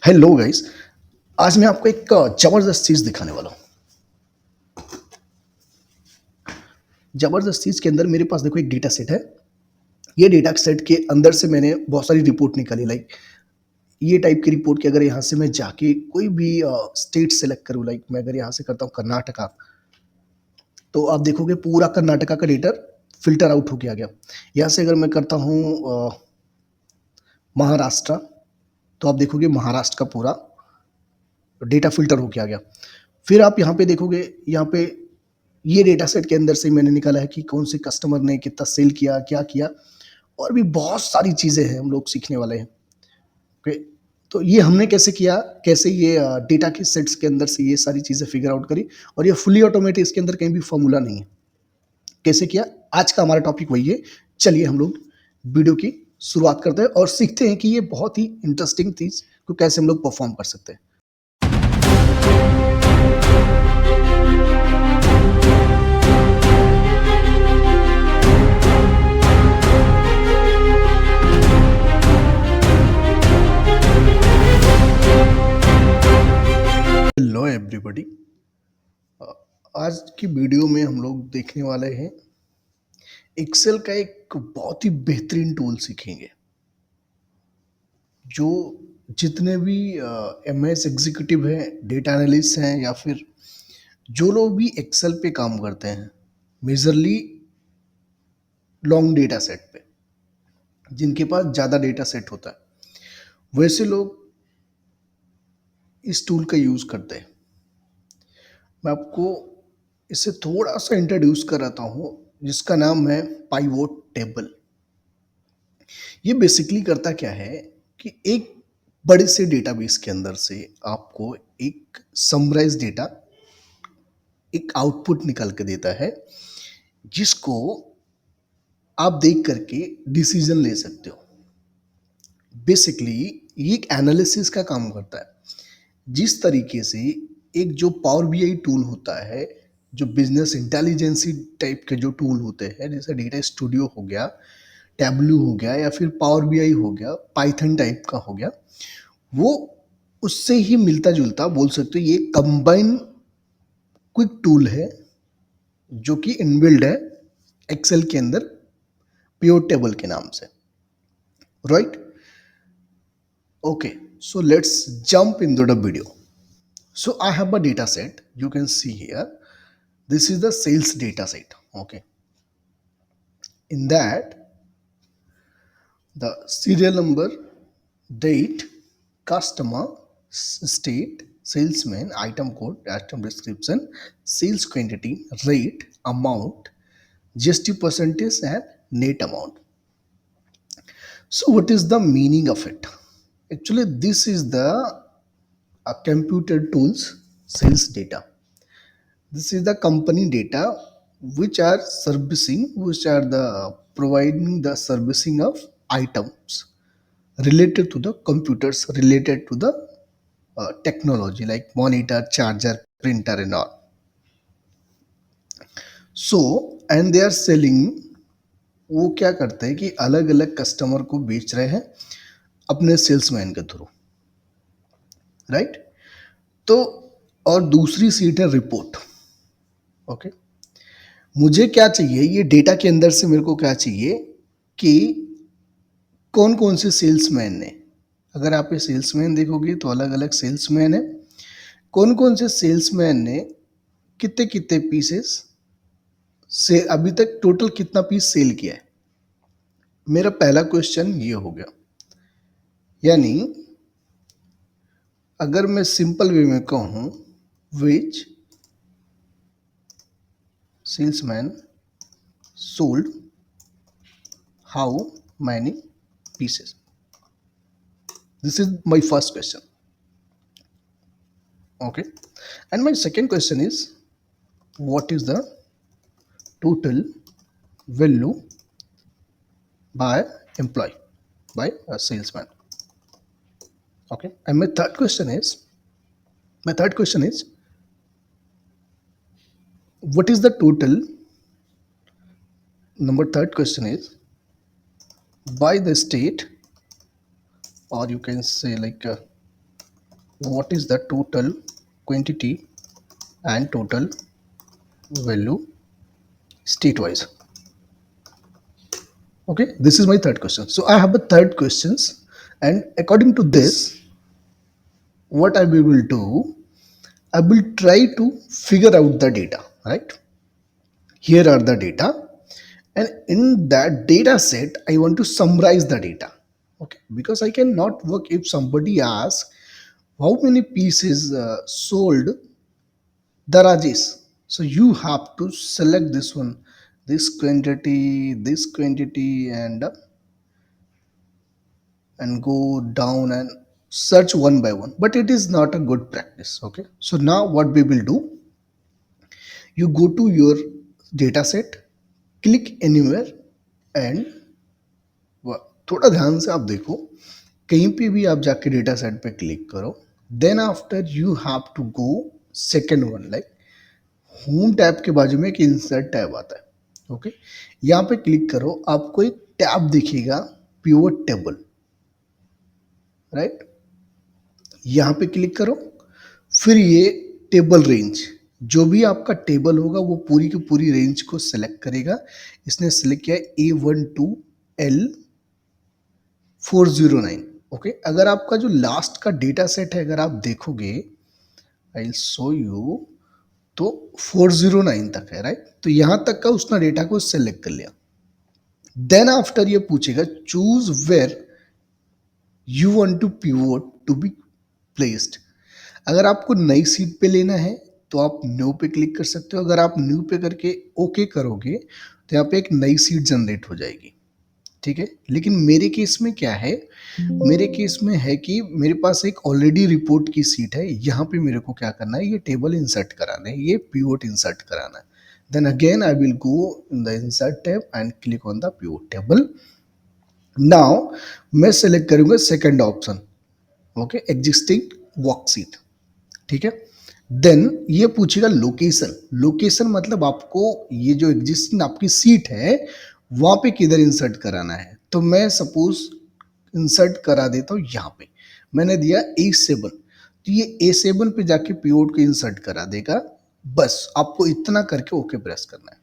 Hello guys. आज मैं आपको एक जबरदस्त चीज दिखाने वाला हूँ। जबरदस्त चीज के अंदर मेरे पास देखो एक डेटा सेट है। ये डेटा सेट के अंदर से मैंने बहुत सारी रिपोर्ट निकाली। लाइक ये टाइप की रिपोर्ट कि अगर यहाँ से मैं जाके कोई भी स्टेट सेलेक्ट करूँ, लाइक मैं अगर यहाँ से करता हूँ कर्नाटका, तो आप देखोगे पूरा कर्नाटका का डेटा फिल्टर आउट होके आ गया। यहाँ से अगर मैं करता हूँ महाराष्ट्र, तो आप देखोगे महाराष्ट्र का पूरा डेटा फिल्टर होके आ गया। फिर आप यहाँ पे देखोगे, यहाँ पे ये डेटा सेट के अंदर से मैंने निकाला है कि कौन से कस्टमर ने कितना सेल किया, क्या किया, और भी बहुत सारी चीज़ें हैं हम लोग सीखने वाले हैं। ओके, तो ये हमने कैसे किया, कैसे ये डेटा के सेट्स के अंदर से ये सारी चीज़ें फिगर आउट करी, और ये फुली ऑटोमेटिक, इसके अंदर कहीं भी फॉर्मूला नहीं है। कैसे किया, आज का हमारा टॉपिक वही है। चलिए हम लोग वीडियो की शुरुआत करते हैं और सीखते हैं कि ये बहुत ही इंटरेस्टिंग चीज़ को कैसे हम लोग परफॉर्म कर सकते हैं। Hello everybody. आज की वीडियो में हम लोग देखने वाले हैं एक्सेल का एक बहुत ही बेहतरीन टूल सीखेंगे, जो जितने भी एमएस एग्जीक्यूटिव हैं, डेटा एनालिस्ट हैं, या फिर जो लोग भी एक्सेल पे काम करते हैं, मेजरली लॉन्ग डेटा सेट पे, जिनके पास ज़्यादा डेटा सेट होता है, वैसे लोग इस टूल का यूज़ करते हैं। मैं आपको इसे थोड़ा सा इंट्रोड्यूस कराता हूँ, जिसका नाम है पाइवोट टेबल। ये बेसिकली करता क्या है कि एक बड़े से डेटाबेस के अंदर से आपको एक समराइज डेटा, एक आउटपुट निकाल के देता है, जिसको आप देख करके डिसीजन ले सकते हो। बेसिकली ये एक एनालिसिस का काम करता है। जिस तरीके से एक जो पावर बीआई टूल होता है, जो बिजनेस इंटेलिजेंसी टाइप के जो टूल होते हैं, जैसे डेटा स्टूडियो हो गया, टैबलू हो गया, या फिर पावर बीआई हो गया, पाइथन टाइप का हो गया, वो उससे ही मिलता जुलता बोल सकते हो। ये कंबाइन क्विक टूल है जो कि इनबिल्ड है एक्सेल के अंदर प्योर टेबल के नाम से, right? Okay, so let's jump into the video. So I have a data set. You can see here. This is the sales data set. Okay. In that, the serial number, date, customer, state, salesman, item code, item description, sales quantity, rate, amount, GST percentage, and net amount. So what is the meaning of it? Actually, this is the computer tools sales data. This is the company data which are servicing, which are the providing the servicing of items related to the computers, related to the technology like monitor, charger, printer, and all. So, and they are selling, वो क्या करते हैं कि अलग अलग customer को बेच रहे हैं अपने सेल्समैन के थ्रू, राइट? तो और दूसरी सीट है रिपोर्ट। ओके, मुझे क्या चाहिए, ये डेटा के अंदर से मेरे को क्या चाहिए कि कौन कौन से सेल्समैन ने, अगर आप ये सेल्समैन देखोगे तो अलग अलग सेल्समैन है, कौन कौन से सेल्समैन ने कितने कितने पीसेस से अभी तक टोटल कितना पीस सेल किया है। मेरा पहला क्वेश्चन ये हो गया। यानी अगर मैं सिंपल वे में कहूँ, which salesman sold how many pieces? This is my first question. Okay, and my second question is, what is the total value by employee, by a salesman? Okay, and my third question is, what is the total, number third question is, by the state, or you can say like what is the total quantity and total value state wise. Okay, this is my third question. So I have a third questions, and according to this, what I will do, I will try to figure out the data, right? Here are the data, and in that data set I want to summarize the data. Okay, because I cannot work if somebody asks how many pieces sold the Rajesh. So you have to select this one, this quantity, and go down and search one by one. But it is not a good practice. Okay. So now what we will do, you go to your data set, click anywhere, and थोड़ा ध्यान से आप देखो, कहीं पे भी आप जाके डेटा सेट पे क्लिक करो, then after you have to go second one, like home tab के बाजू में एक इंसर्ट टैब आता है। ओके, यहाँ पे क्लिक करो, आपको एक टैब दिखेगा पिवट टेबल, राइट? यहाँ पे क्लिक करो, फिर ये टेबल रेंज, जो भी आपका टेबल होगा वो पूरी की पूरी रेंज को सिलेक्ट करेगा। इसने सिलेक्ट किया A12L409। ओके, अगर आपका जो लास्ट का डेटा सेट है, अगर आप देखोगे, आई विल शो यू, तो 409 तक है, राइट? तो यहां तक का उसने डेटा को सिलेक्ट कर लिया। देन आफ्टर ये पूछेगा choose where you want to pivot to be placed. अगर आपको नई सीट पे लेना है तो आप न्यू पे क्लिक कर सकते हो। अगर आप न्यू पे करके ओके करोगे तो यहाँ पे एक नई सीट जनरेट हो जाएगी, ठीक है? लेकिन मेरे केस में क्या है, मेरे केस में है कि मेरे पास एक ऑलरेडी रिपोर्ट की सीट है। यहाँ पे मेरे को क्या करना है, ये टेबल इंसर्ट कराना है, ये पिवोट इंसर्ट कराना है। Then again I will go in the insert tab and click on the pivot table. Now मैं सेलेक्ट करूंगा second option, okay, existing worksheet, ठीक है? देन ये पूछेगा लोकेशन। लोकेशन मतलब आपको ये जो एग्जिस्टिंग आपकी सीट है वहां पे किधर इंसर्ट कराना है। तो मैं सपोज इंसर्ट करा देता हूँ यहाँ पे, मैंने दिया A7, तो ये A7 पे जाके पिवोट को इंसर्ट करा देगा। बस आपको इतना करके ओके प्रेस करना है,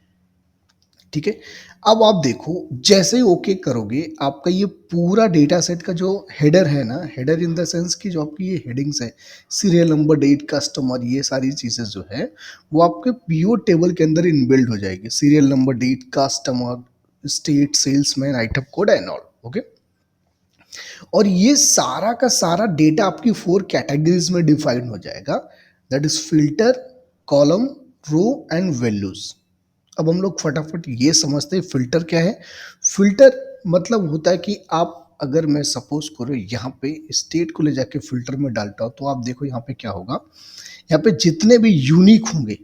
ठीक है? अब आप देखो, जैसे ही ओके करोगे, आपका ये पूरा डेटा सेट का जो हेडर है ना, हेडर इन द सेंस की जो आपकी ये हेडिंग्स है, सीरियल नंबर, डेट, कस्टमर, ये सारी चीजें जो है वो आपके पीओ टेबल के अंदर इनबिल्ड हो जाएगी। Serial number, date, customer, state, salesman, item code and all. Okay, और ये सारा का सारा डेटा आपकी 4 कैटेगरीज में डिफाइन हो जाएगा, that is filter, column, row and values. अब हम लोग फटाफट ये समझते हैं फिल्टर क्या है। फिल्टर मतलब होता है कि आप, अगर मैं सपोज करो यहाँ पे स्टेट को ले जाके फिल्टर में डालता हूँ, तो आप देखो यहाँ पे क्या होगा, यहाँ पे जितने भी यूनिक होंगे,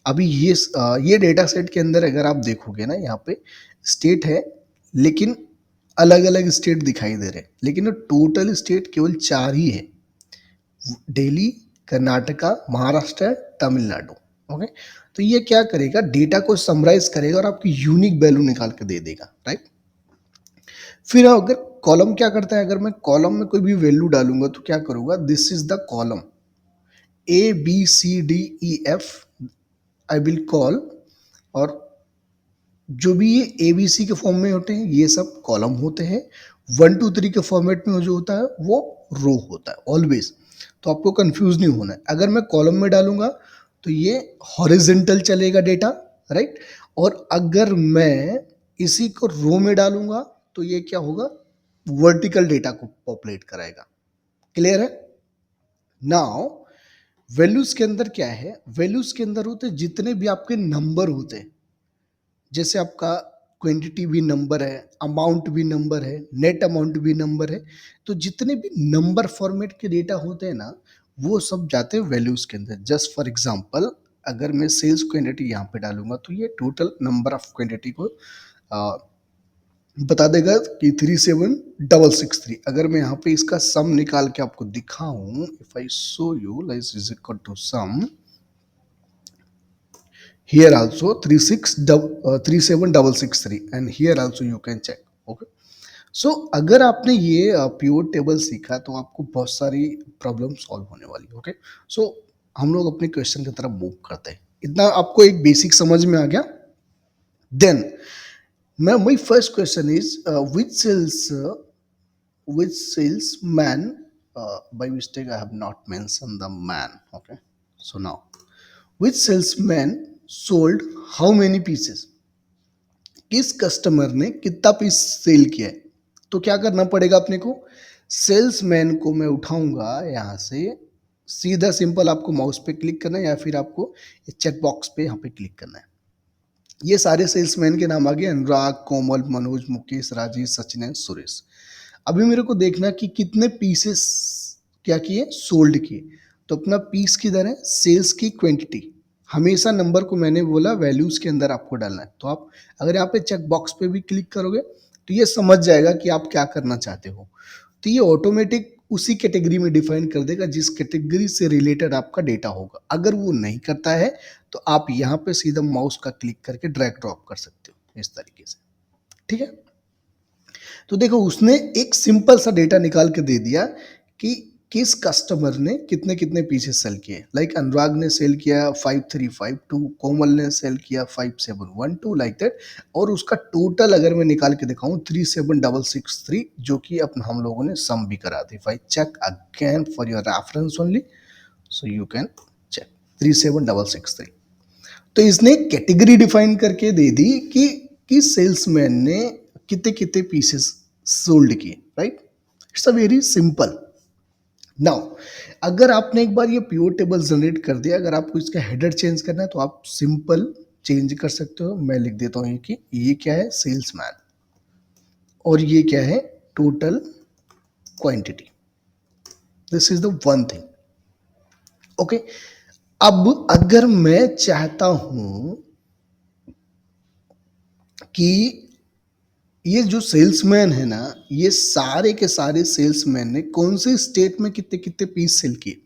अभी ये डेटा सेट के अंदर अगर आप देखोगे ना, यहाँ पे स्टेट है लेकिन अलग अलग स्टेट दिखाई दे रहे हैं, लेकिन टोटल स्टेट केवल 4 ही है, दिल्ली, कर्नाटका, महाराष्ट्र, तमिलनाडु। ओके, तो ये क्या करेगा, डेटा को समराइज करेगा और आपकी यूनिक वैल्यू निकाल के दे देगा, राइट? फिर अगर कॉलम क्या करता है, अगर मैं कॉलम में कोई भी वैल्यू डालूंगा तो क्या करूंगा, this is the column ABCDEF I will call, और जो भी ये ABC के फॉर्म में होते हैं ये सब कॉलम होते हैं। 1 2 3 के फॉर्मेट में जो होता है वो रो होता है ऑलवेज। तो आपको कंफ्यूज नहीं होना है। अगर मैं कॉलम में डालूंगा तो ये हॉरिजेंटल चलेगा डेटा, राइट? और अगर मैं इसी को रो में डालूंगा तो ये क्या होगा, वर्टिकल डेटा को पॉपुलेट कराएगा। क्लियर है? नाउ वैल्यूज के अंदर क्या है, वैल्यूज के अंदर होते हैं जितने भी आपके नंबर होते हैं, जैसे आपका क्वांटिटी भी नंबर है, अमाउंट भी नंबर है, नेट अमाउंट भी नंबर है। तो जितने भी नंबर फॉर्मेट के डेटा होते हैं ना, वो सब जाते हैं वैल्यूज के अंदर। जस्ट फॉर एग्जांपल, अगर मैं सेल्स क्वांटिटी यहाँ पे डालूंगा तो ये टोटल नंबर ऑफ क्वांटिटी को बता देगा कि 37663। अगर मैं यहाँ पे इसका सम निकाल के आपको दिखाऊं, if I show you like is equal to sum, here also 37663, and here also you can check. Okay, सो अगर आपने ये पिवट टेबल सीखा तो आपको बहुत सारी प्रॉब्लम सॉल्व होने वाली है। ओके, सो हम लोग अपने क्वेश्चन की तरफ मूव करते हैं। इतना आपको एक बेसिक समझ में आ गया? Then my first question is which salesman, by mistake I have not mentioned the man. Okay, so now which salesman sold how many pieces? किस कस्टमर ने कितना पीस सेल किया है? तो क्या करना पड़ेगा अपने को? सेल्समैन को मैं उठाऊंगा यहाँ से, सीधा सिंपल आपको माउस पे क्लिक करना है या फिर आपको चेक बॉक्स पे यहाँ पे क्लिक करना है। ये सारे सेल्समैन के नाम आ गए, अनुराग, कोमल, मनोज, मुकेश, राजेश, सचिन एंड सुरेश। अभी मेरे को देखना कि कितने पीसेस क्या किए, सोल्ड किए। तो अपना पीस किधर है? सेल्स की क्वांटिटी। हमेशा नंबर को मैंने बोला वैल्यूज के अंदर आपको डालना है। तो आप अगर यहाँ पे चेक बॉक्स पे भी क्लिक करोगे तो ये समझ जाएगा कि आप क्या करना चाहते हो। तो ये ऑटोमेटिक उसी कैटेगरी में डिफाइन कर देगा जिस कैटेगरी से रिलेटेड आपका डेटा होगा। अगर वो नहीं करता है तो आप यहाँ पे सीधा माउस का क्लिक करके ड्रैग ड्रॉप कर सकते हो इस तरीके से। ठीक है, तो देखो उसने एक सिंपल सा डेटा निकाल के दे दिया कि किस कस्टमर ने कितने कितने पीसेस सेल किए। लाइक अनुराग ने सेल किया 5352, कोमल ने सेल किया 5712, लाइक दैट। और उसका टोटल अगर मैं निकाल के दिखाऊं 37663, जो कि अपना हम लोगों ने सम भी करा दी। If I check again for your reference only, so you can check 37663। तो इसने कैटेगरी डिफाइन करके दे दी कि किस सेल्समैन ने कितने कितने पीसेस सोल्ड किए। Right, it's a very simple. Now अगर आपने एक बार ये पिवट टेबल जनरेट कर दिया, अगर आपको इसका हेडर चेंज करना है तो आप सिंपल चेंज कर सकते हो। मैं लिख देता हूँ कि ये क्या है, सेल्समैन, और ये क्या है, total quantity. This is the one thing. Okay, अब अगर मैं चाहता हूं कि ये जो सेल्समैन है ना, ये सारे के सारे सेल्समैन ने कौन से स्टेट में कितने कितने पीस सेल किए,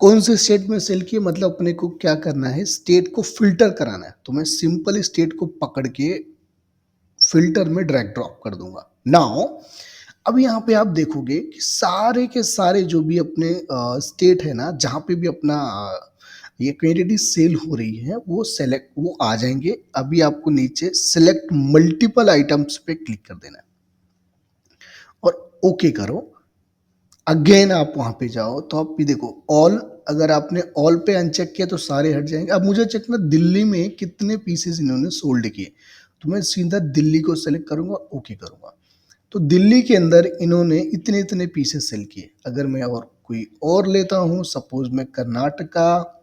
कौन से स्टेट में सेल किए, मतलब अपने को क्या करना है, स्टेट को फिल्टर कराना है। तो मैं सिंपल स्टेट को पकड़ के फिल्टर में ड्रैग ड्रॉप कर दूंगा। नाउ अब यहाँ पे आप देखोगे कि सारे के सारे जो भी अपने स्टेट है ना, जहाँ पे भी अपना ये क्वांटिटी सेल हो रही है, वो सेलेक्ट, वो आ जाएंगे। अभी आपको नीचे सेलेक्ट मल्टीपल आइटम्स पे क्लिक कर देना है और ओके करो। अगेन आप वहां पे जाओ तो आप भी देखो ऑल, अगर आपने ऑल पे अनचेक किया तो सारे हट जाएंगे। अब मुझे चेक ना दिल्ली में कितने पीसेस इन्होंने सोल्ड किए, तो मैं सीधा दिल्ली को सेलेक्ट करूंगा, ओके करूंगा। तो दिल्ली के अंदर इन्होंने इतने इतने पीसेस सेल किए। अगर मैं और कोई और लेता हूँ, सपोज मैं कर्नाटका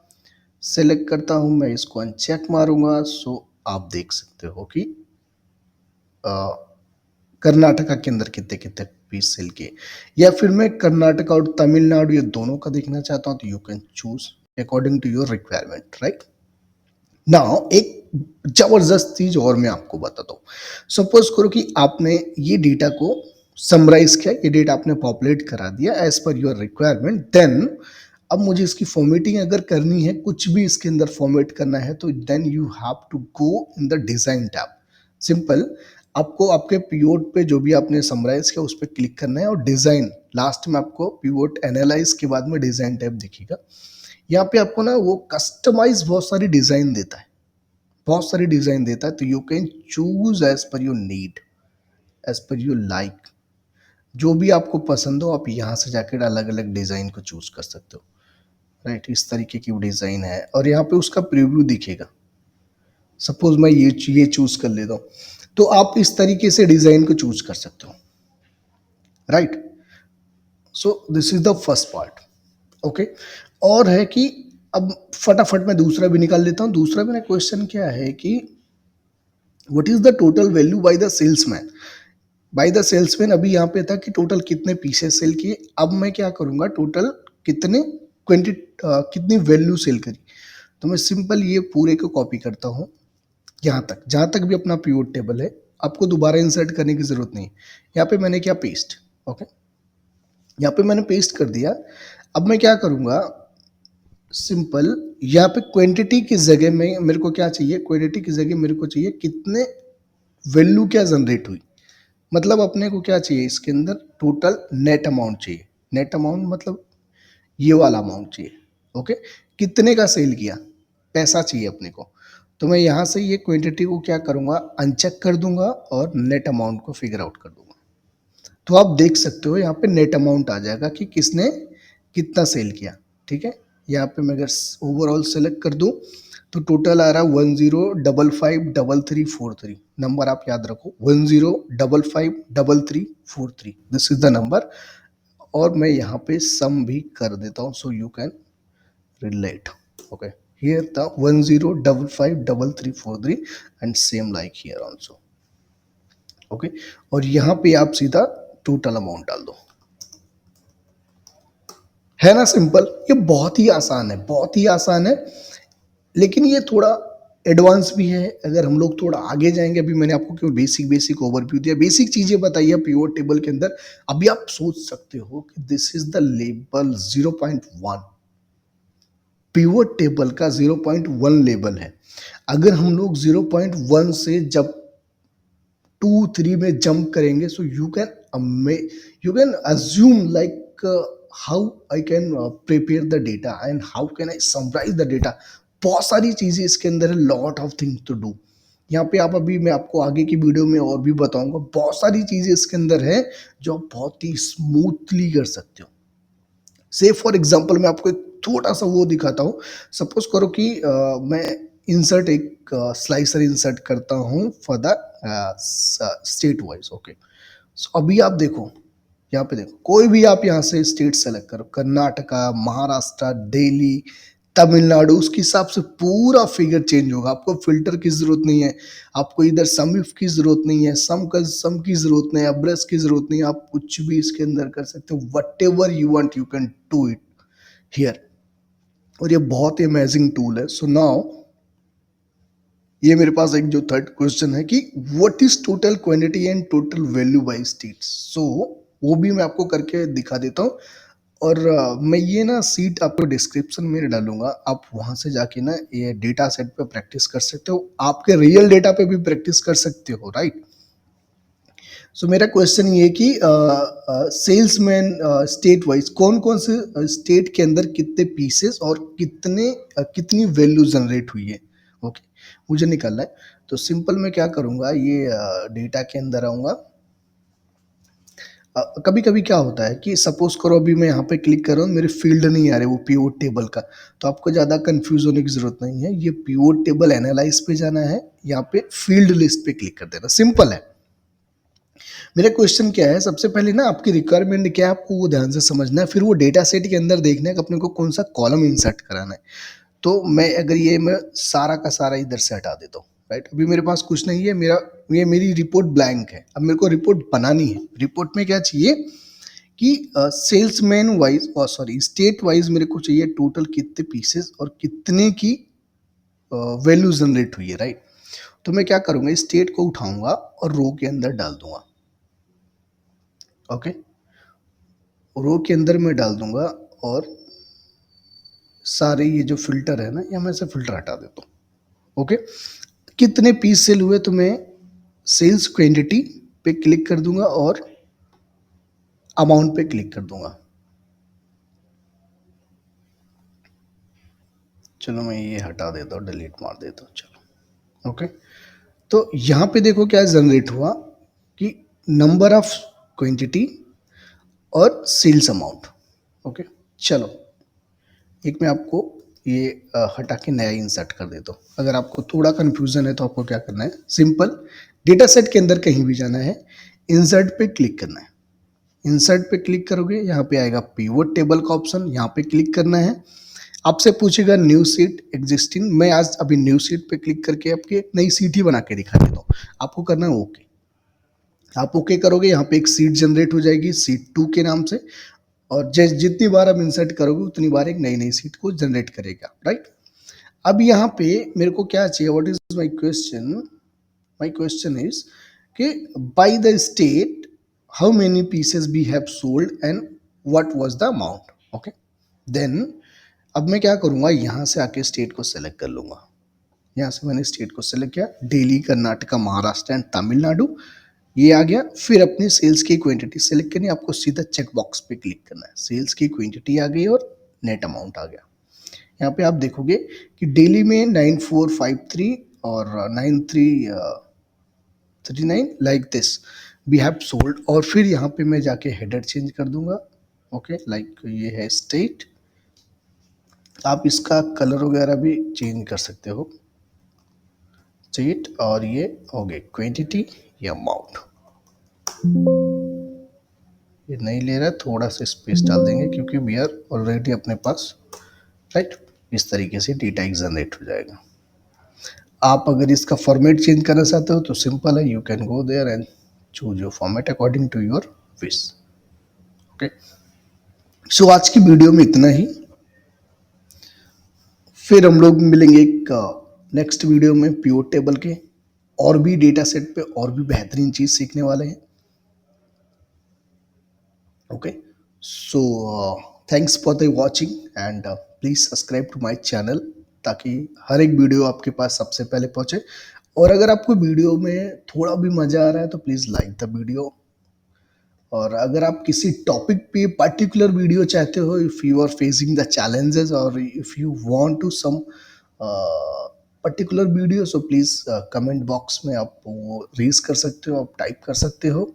सेलेक्ट करता हूँ, मैं इसको अनचेक मारूंगा, सो आप देख सकते हो कि कर्नाटका के अंदर कितने कितने पीस सेल किए। या फिर मैं कर्नाटका और तमिलनाडु ये दोनों का देखना चाहता हूँ, तो you can choose according to your requirement. Right, now एक जबरदस्त चीज और मैं आपको बताता हूँ। सपोज करो कि आपने ये डेटा को समराइज किया, ये डेटा आपने पॉपुलेट करा दिया as per your requirement. Then अब मुझे इसकी फॉर्मेटिंग अगर करनी है, कुछ भी इसके अंदर फॉर्मेट करना है, तो then you have to go in the design tab. Simple, आपको आपके पीओट पे जो भी आपने समराइज किया उस पर क्लिक करना है और डिजाइन, लास्ट में आपको पीओट एनालाइज के बाद में डिजाइन टैब दिखेगा। यहाँ पे आपको ना वो कस्टमाइज बहुत सारी डिजाइन देता है, बहुत सारी डिजाइन देता है। तो you can choose as per your need, as per your like, जो भी आपको पसंद हो आप यहाँ से जाकर अलग अलग डिजाइन को चूज कर सकते हो। राइट, इस तरीके की वो डिजाइन है और यहाँ पे उसका प्रीव्यू दिखेगा। सपोज मैं ये चूज कर लेता हूँ, तो आप इस तरीके से डिजाइन को चूज कर सकते हो। Right, so this is the first part. Okay, और है कि अब फटाफट मैं दूसरा भी निकाल लेता हूँ। दूसरा मेरा क्वेश्चन क्या है कि what is the total value by the salesman. By the salesman अभी यहाँ पे था कि टोटल कितने पीसेस सेल किए। अब मैं क्या करूँगा, टोटल कितने कितनी वैल्यू सेल करी। तो मैं सिंपल ये पूरे को कॉपी करता हूँ यहाँ तक, जहाँ तक भी अपना पिवट टेबल है। आपको दोबारा इंसर्ट करने की जरूरत नहीं। यहाँ पे मैंने क्या पेस्ट, ओके, यहाँ पे मैंने पेस्ट कर दिया। अब मैं क्या करूँगा, सिंपल यहाँ पे क्वांटिटी की जगह में मेरे को क्या चाहिए, क्वांटिटी की जगह मेरे को चाहिए कितने वैल्यू क्या जनरेट हुई। मतलब अपने को क्या चाहिए इसके अंदर, टोटल नेट अमाउंट चाहिए। नेट अमाउंट मतलब ये वाला अमाउंट चाहिए। ओके, कितने का सेल किया, पैसा चाहिए अपने को। तो मैं यहाँ से ये क्वांटिटी को क्या करूँगा, अनचेक कर दूंगा और नेट अमाउंट को फिगर आउट कर दूंगा। तो आप देख सकते हो यहाँ पे नेट अमाउंट आ जाएगा कि किसने कितना सेल किया। ठीक है, यहाँ पे मैं अगर ओवरऑल सेलेक्ट कर दूं तो टोटल आ रहा है 10553343। नंबर आप याद रखो, 10553343, दिस इज द नंबर। और मैं यहाँ पे सम भी कर देता हूँ सो you can relate. Okay, here the 10553343 and same like here also। Okay, और यहाँ पे आप सीधा टोटल अमाउंट डाल दो। है ना सिंपल, ये बहुत ही आसान है, बहुत ही आसान है। लेकिन ये थोड़ा एडवांस भी है। अगर हम लोग थोड़ा आगे जाएंगे, अभी मैंने आपको क्यों बेसिक बेसिक ओवरव्यू दिया, बेसिक चीजें बताइए पिवोट टेबल के अंदर। अभी आप सोच सकते हो कि this is the level 0.1, pivot table का 0.1 लेवल है। अगर हम लोग 0.1 से जब 2 3 में जंप करेंगे, so you can assume like how I can prepare the data and how can I summarise the data. बहुत सारी चीजें इसके अंदर है, lot of things to do. यहाँ पे आप, अभी मैं आपको आगे की वीडियो में और भी बताऊंगा, बहुत सारी चीजें इसके अंदर है जो आप बहुत ही स्मूथली कर सकते हो। से फॉर एग्जाम्पल मैं आपको एक थोड़ा सा वो दिखाता हूँ। सपोज करो कि मैं इंसर्ट एक स्लाइसर इंसर्ट करता हूँ for the state wise. Okay, so अभी आप देखो, यहाँ पे देखो, कोई भी आप यहाँ से स्टेट सेलेक्ट करो, कर्नाटका, महाराष्ट्र, दिल्ली, तमिलनाडु, उसके हिसाब से पूरा फिगर चेंज होगा। आपको फिल्टर की जरूरत नहीं है, आपको इधर सम इफ की जरूरत नहीं है, सम की जरूरत नहीं है, अब्रेस की जरूरत नहीं है। आप कुछ भी इसके अंदर कर सकते हो, what ever you want you can do it here. और ये बहुत ही अमेजिंग टूल है। सो नाउ ये मेरे पास एक जो थर्ड क्वेश्चन है कि what is total quantity and total value by states. So वो भी मैं आपको करके दिखा देता हूँ। और मैं ये ना सीट आपको डिस्क्रिप्शन में डालूंगा, आप वहां से जाके ना ये डेटा सेट पे प्रैक्टिस कर सकते हो, आपके रियल डेटा पे भी प्रैक्टिस कर सकते हो, राइट। सो मेरा क्वेश्चन ये कि सेल्समैन स्टेट वाइज कौन कौन से स्टेट के अंदर कितने पीसेस और कितनी वैल्यू जनरेट हुई है। ओके, मुझे निकालना है। तो सिंपल मैं क्या करूँगा, ये डेटा के अंदर आऊँगा। कभी कभी क्या होता है कि सपोज करो अभी मैं यहाँ पे क्लिक कर रहा हूँ, मेरे फील्ड नहीं आ रहे वो पीवोट टेबल का। तो आपको ज़्यादा कंफ्यूज होने की जरूरत नहीं है, ये पीवोट टेबल एनालाइज पे जाना है, यहाँ पे फील्ड लिस्ट पे क्लिक कर देना, सिंपल है। मेरा क्वेश्चन क्या है, सबसे पहले ना आपकी रिक्वायरमेंट क्या है, आपको वो ध्यान से समझना है। फिर वो डेटा सेट के अंदर देखना है कि अपने को कौन सा कॉलम इंसर्ट कराना है। तो मैं अगर ये मैं सारा का सारा इधर से हटा देता हूँ, राइट। अभी मेरे पास कुछ नहीं है, मेरी रिपोर्ट ब्लैंक है। अब मेरे को रिपोर्ट बनानी है। रिपोर्ट में क्या चाहिए कि सेल्समैन वाइज और सॉरी स्टेट वाइज मेरे को चाहिए टोटल कितने पीसेस और कितने की वैल्यू जनरेट हुई है, राइट। तो मैं क्या करूँगा, स्टेट को उठाऊंगा और रो के अंदर डाल दूंगा। ओके, रो के अंदर मैं डाल दूंगा और सारे ये जो फिल्टर है ना, या मैं से फिल्टर हटा देता हूँ। ओके, कितने पीस सेल हुए तो मैं सेल्स क्वांटिटी पे क्लिक कर दूंगा और अमाउंट पे क्लिक कर दूंगा। चलो मैं ये हटा देता हूँ, डिलीट मार देता हूँ, चलो। ओके, तो यहाँ पे देखो क्या जनरेट हुआ कि नंबर ऑफ क्वांटिटी और सेल्स अमाउंट। ओके, चलो एक मैं आपको ये हटा के नया इंसर्ट कर देता हूँ। अगर आपको थोड़ा कंफ्यूजन है तो आपको क्या करना है, सिंपल डेटा सेट के अंदर कहीं भी जाना है, इंसर्ट पे क्लिक करना है। इंसर्ट पे क्लिक करोगे, यहाँ पे आएगा पिवोट टेबल का ऑप्शन, यहाँ पे क्लिक करना है। आपसे पूछेगा न्यू सीट एग्जिस्टिंग, मैं आज अभी न्यू सीट पे क्लिक करके आपकी एक नई सीट ही बना के दिखा देता हूँ। आपको करना है ओके। आप ओके करोगे, यहाँ पे एक सीट जनरेट हो जाएगी सीट 2 के नाम से। और जितनी बार आप इंसर्ट करोगे उतनी बार एक नई नई सीट को जनरेट करेगा, राइट। अब यहाँ पे मेरे को क्या चाहिए, what is my question is कि by the state how many pieces we have sold and what was the amount. Okay, then अब मैं क्या करूँगा, यहाँ से आके स्टेट को सेलेक्ट कर लूँगा। यहाँ से मैंने स्टेट को सेलेक्ट किया, दिल्ली, कर्नाटका, महाराष्ट्र एंड तमिलनाडु। ये आ गया। फिर अपनी सेल्स की क्वांटिटी सेलेक्ट करनी है, आपको सीधा चेक बॉक्स पे क्लिक करना है। सेल्स की क्वांटिटी आ गई और नेट अमाउंट आ गया। यहाँ पे आप देखोगे कि डेली में 9453 और 9339 like this we have sold. और फिर यहाँ पे मैं जाके हेडर चेंज कर दूंगा। ओके, लाइक ये है स्टेट। आप इसका कलर वगैरह भी चेंज कर सकते हो, स्टेट। और ये हो गई क्वांटिटी, ये अमाउंट। ये नहीं ले रहा है, थोड़ा सा स्पेस डाल देंगे क्योंकि वी आर ऑलरेडी अपने पास, राइट। इस तरीके से डेटा एक जनरेट हो जाएगा। आप अगर इसका फॉर्मेट चेंज करना चाहते हो तो सिंपल है, you can go there and choose your format according to your wish. Okay, so आज की वीडियो में इतना ही। फिर हम लोग मिलेंगे एक नेक्स्ट वीडियो में प्योर टेबल के और भी डेटा सेट पे और भी बेहतरीन चीज़ सीखने वाले हैं। Okay, so thanks for the watching and please subscribe to my channel, ताकि हर एक वीडियो आपके पास सबसे पहले पहुंचे। और अगर आपको वीडियो में थोड़ा भी मज़ा आ रहा है तो प्लीज़ लाइक द वीडियो। और अगर आप किसी टॉपिक पे पर्टिकुलर वीडियो चाहते हो, if you are facing the challenges और if you want to some particular video, so please comment box में आप वो रेज कर सकते हो, आप टाइप कर सकते हो।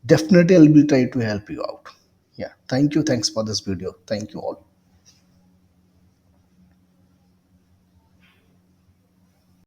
Definitely I will try to help you out. Yeah, thank you, thanks for this video, thank you all.